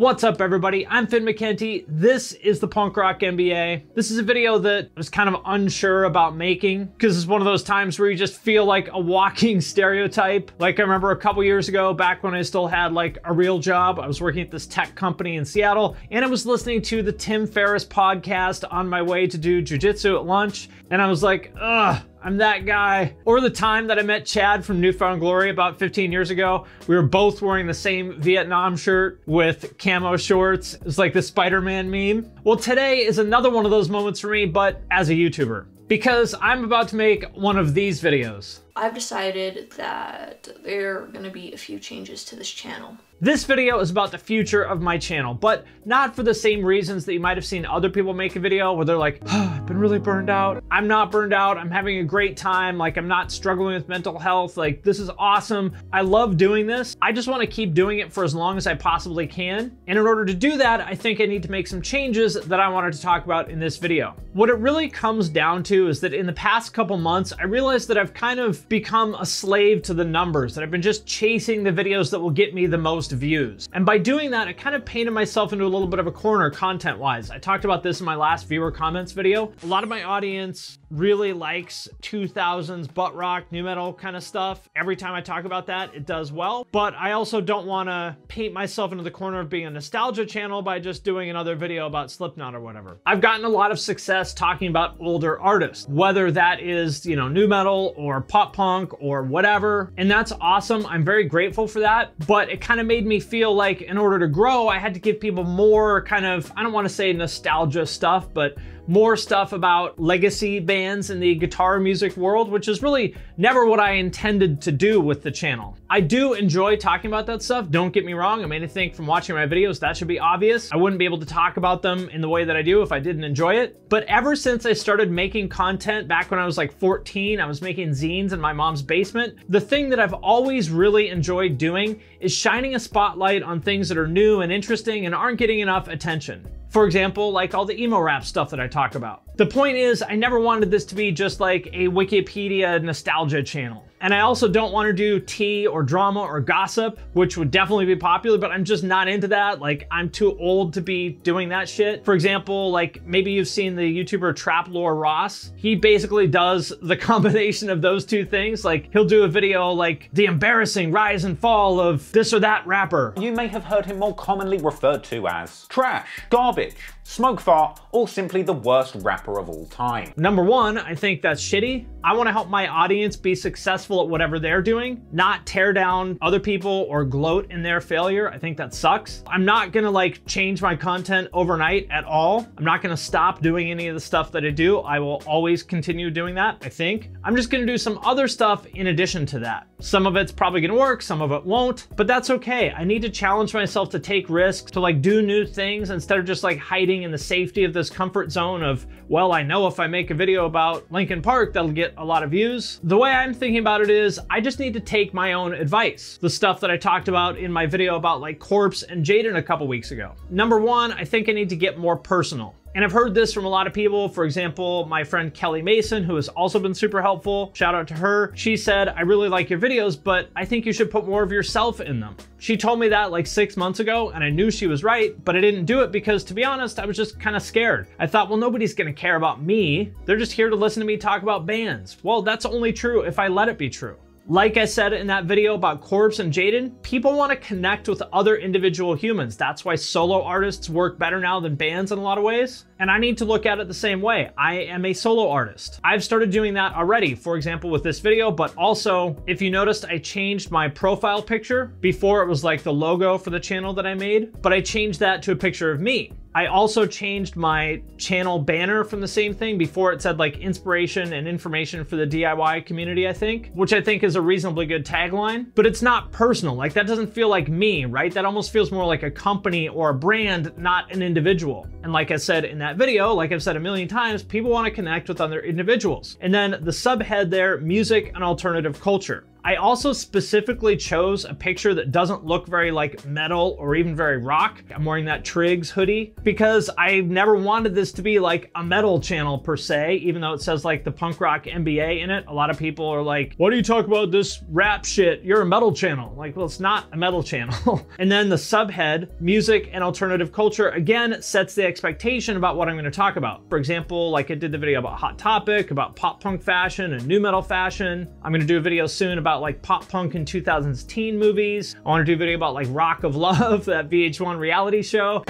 What's up, everybody? I'm Finn McKenty. This is the Punk Rock MBA. This is a video that I was kind of unsure about making because it's one of those times where you just feel like a walking stereotype. Like I remember a couple years ago, back when I still had like a real job, I was working at this tech company in Seattle, and I was listening to the Tim Ferriss podcast on my way to do jujitsu at lunch, and I was like, ugh, I'm that guy. Or the time that I met Chad from New Found Glory about 15 years ago. We were both wearing the same Vietnam shirt with camo shorts. It's like the Spider-Man meme. Well, today is another one of those moments for me, but as a YouTuber, because I'm about to make one of these videos. I've decided that there are going to be a few changes to this channel. This video is about the future of my channel, but not for the same reasons that you might have seen other people make a video where they're like, oh, I've been really burned out. I'm not burned out. I'm having a great time. Like, I'm not struggling with mental health. Like, this is awesome. I love doing this. I just want to keep doing it for as long as I possibly can. And in order to do that, I think I need to make some changes that I wanted to talk about in this video. What it really comes down to is that in the past couple months, I realized that I've kind of become a slave to the numbers, that I've been just chasing the videos that will get me the most views. And by doing that, I kind of painted myself into a little bit of a corner content-wise. I talked about this in my last viewer comments video. A lot of my audience really likes 2000s butt rock, nu metal kind of stuff. Every time I talk about that, it does well. But I also don't want to paint myself into the corner of being a nostalgia channel by just doing another video about Slipknot or whatever. I've gotten a lot of success talking about older artists, whether that is, you know, nu metal or pop punk or whatever. And that's awesome. I'm very grateful for that. But it kind of made me feel like in order to grow, I had to give people more kind of, I don't want to say nostalgia stuff, but more stuff about legacy bands in the guitar music world, which is really never what I intended to do with the channel. I do enjoy talking about that stuff, don't get me wrong. I mean, I think from watching my videos, that should be obvious. I wouldn't be able to talk about them in the way that I do if I didn't enjoy it. But ever since I started making content back when I was like 14, I was making zines in my mom's basement. The thing that I've always really enjoyed doing is shining a spotlight on things that are new and interesting and aren't getting enough attention. For example, like all the emo rap stuff that I talk about. The point is, I never wanted this to be just like a Wikipedia nostalgia channel. And I also don't want to do tea or drama or gossip, which would definitely be popular, but I'm just not into that. Like, I'm too old to be doing that shit. For example, like maybe you've seen the YouTuber Trap Lore Ross. He basically does the combination of those two things. Like, he'll do a video like the embarrassing rise and fall of this or that rapper. You may have heard him more commonly referred to as trash, garbage, smoke fart, or simply the worst rapper of all time. Number one, I think that's shitty. I want to help my audience be successful at whatever they're doing, not tear down other people or gloat in their failure. I think that sucks. I'm not gonna like change my content overnight at all. I'm not gonna stop doing any of the stuff that I do. I will always continue doing that, I think. I'm just gonna do some other stuff in addition to that. Some of it's probably gonna work, some of it won't, but that's okay. I need to challenge myself to take risks, to like do new things instead of just like hiding in the safety of this comfort zone of, well, I know if I make a video about Linkin Park, that'll get a lot of views. The way I'm thinking about it is I just need to take my own advice. The stuff that I talked about in my video about like Corpse and Jaden a couple weeks ago. Number one, I think I need to get more personal. And I've heard this from a lot of people. For example, my friend Kelly Mason, who has also been super helpful. Shout out to her. She said, I really like your videos, but I think you should put more of yourself in them. She told me that like 6 months ago, and I knew she was right, but I didn't do it because, to be honest, I was just kind of scared. I thought, well, nobody's gonna care about me. They're just here to listen to me talk about bands. Well, that's only true if I let it be true. Like I said in that video about Corpse and Jaden, people want to connect with other individual humans. That's why solo artists work better now than bands in a lot of ways. And I need to look at it the same way. I am a solo artist. I've started doing that already, for example, with this video, but also, if you noticed, I changed my profile picture. Before it was like the logo for the channel that I made, but I changed that to a picture of me. I also changed my channel banner from the same thing. Before it said like inspiration and information for the DIY community, I think, which I think is a reasonably good tagline, but it's not personal. Like that doesn't feel like me, right? That almost feels more like a company or a brand, not an individual. And like I said in that video, like I've said a million times, people want to connect with other individuals. And then the subhead there, music and alternative culture. I also specifically chose a picture that doesn't look very like metal or even very rock. I'm wearing that Triggs hoodie because I never wanted this to be like a metal channel per se, even though it says like the punk rock MBA in it. A lot of people are like, why do you talk about this rap shit? You're a metal channel. Like, well, it's not a metal channel. And then the subhead, music and alternative culture, again, sets the expectation about what I'm going to talk about. For example, like I did the video about Hot Topic, about pop punk fashion and new metal fashion. I'm going to do a video soon about like pop punk in 2000s teen movies. I want to do a video about like Rock of Love, that VH1 reality show.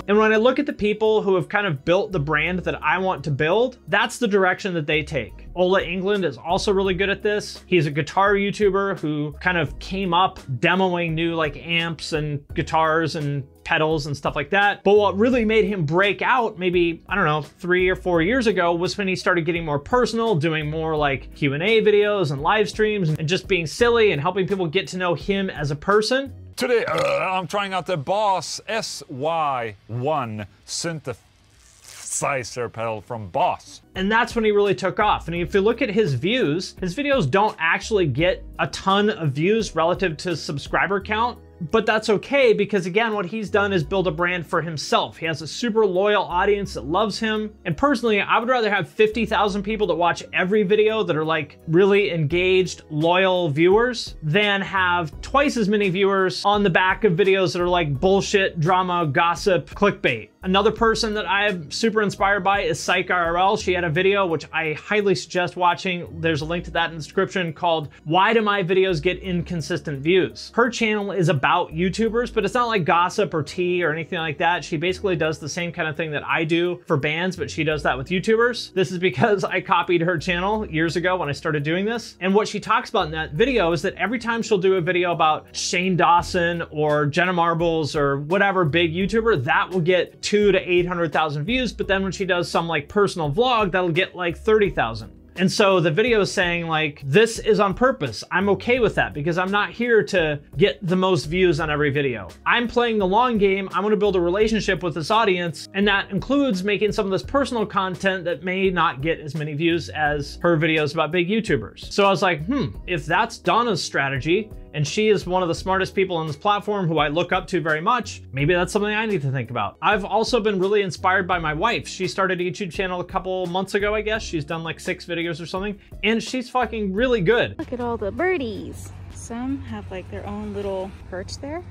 And when I look at the people who have kind of built the brand that I want to build, that's the direction that they take. Ola Englund is also really good at this. He's a guitar YouTuber who kind of came up demoing new like amps and guitars and pedals and stuff like that. But what really made him break out maybe, I don't know, 3 or 4 years ago was when he started getting more personal, doing more like Q&A videos and live streams and just being silly and helping people get to know him as a person. Today, I'm trying out the Boss SY1 synthesizer pedal from Boss. And that's when he really took off. And if you look at his views, his videos don't actually get a ton of views relative to subscriber count. But that's okay because again, what he's done is build a brand for himself. He has a super loyal audience that loves him. And personally, I would rather have 50,000 people that watch every video that are like really engaged, loyal viewers than have twice as many viewers on the back of videos that are like bullshit, drama, gossip, clickbait. Another person that I'm super inspired by is PsychIRL. She had a video, which I highly suggest watching. There's a link to that in the description called Why Do My Videos Get Inconsistent Views? Her channel is about YouTubers, but it's not like gossip or tea or anything like that. She basically does the same kind of thing that I do for bands, but she does that with YouTubers. This is because I copied her channel years ago when I started doing this. And what she talks about in that video is that every time she'll do a video about Shane Dawson or Jenna Marbles or whatever big YouTuber, that will get 200,000 to 800,000 views. But then when she does some like personal vlog, that'll get like 30,000. And so the video is saying like, this is on purpose. I'm okay with that because I'm not here to get the most views on every video. I'm playing the long game. I want to build a relationship with this audience. And that includes making some of this personal content that may not get as many views as her videos about big YouTubers. So I was like, if that's Donna's strategy, and she is one of the smartest people on this platform who I look up to very much, maybe that's something I need to think about. I've also been really inspired by my wife. She started a YouTube channel a couple months ago, I guess. She's done like 6 videos or something, and she's fucking really good. Look at all the birdies. Some have like their own little perch there.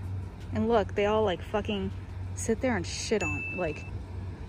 And look, they all like fucking sit there and shit on. Like,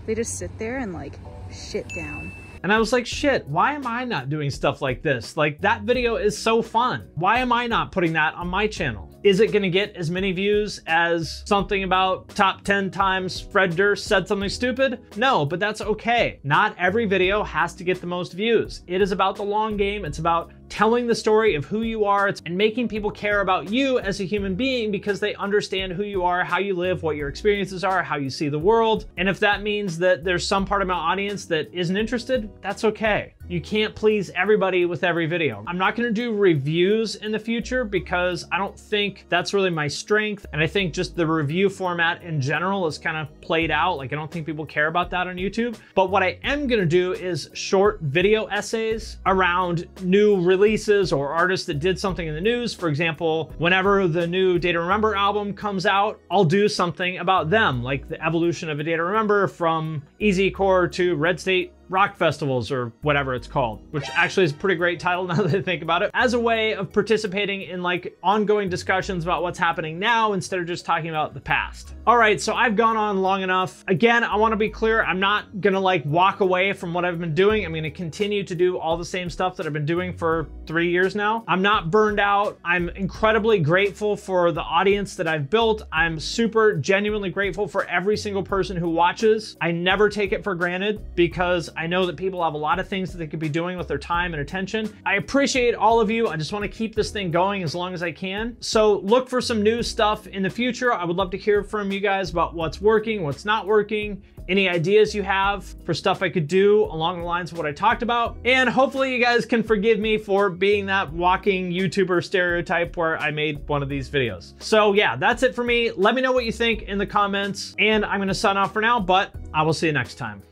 they just sit there and like shit down. And I was like, shit, why am I not doing stuff like this? Like, that video is so fun. Why am I not putting that on my channel? Is it gonna get as many views as something about top 10 times Fred Durst said something stupid? No, but that's okay. Not every video has to get the most views. It is about the long game. It's about telling the story of who you are and making people care about you as a human being because they understand who you are, how you live, what your experiences are, how you see the world. And if that means that there's some part of my audience that isn't interested, that's okay. You can't please everybody with every video. I'm not gonna do reviews in the future because I don't think that's really my strength. And I think just the review format in general is kind of played out. Like, I don't think people care about that on YouTube. But what I am gonna do is short video essays around new releases or artists that did something in the news. For example, whenever the new Day to Remember album comes out, I'll do something about them, like the evolution of a Day to Remember from easycore to Red State rock festivals or whatever it's called, which actually is a pretty great title now that I think about it, as a way of participating in like ongoing discussions about what's happening now instead of just talking about the past. All right, so I've gone on long enough. Again, I want to be clear, I'm not gonna like walk away from what I've been doing. I'm gonna continue to do all the same stuff that I've been doing for 3 years now. I'm not burned out. I'm incredibly grateful for the audience that I've built. I'm super genuinely grateful for every single person who watches. I never take it for granted because I know that people have a lot of things that they could be doing with their time and attention. I appreciate all of you. I just want to keep this thing going as long as I can. So look for some new stuff in the future. I would love to hear from you guys about what's working, what's not working, any ideas you have for stuff I could do along the lines of what I talked about. And hopefully you guys can forgive me for being that walking YouTuber stereotype where I made one of these videos. So yeah, that's it for me. Let me know what you think in the comments, and I'm gonna sign off for now, but I will see you next time.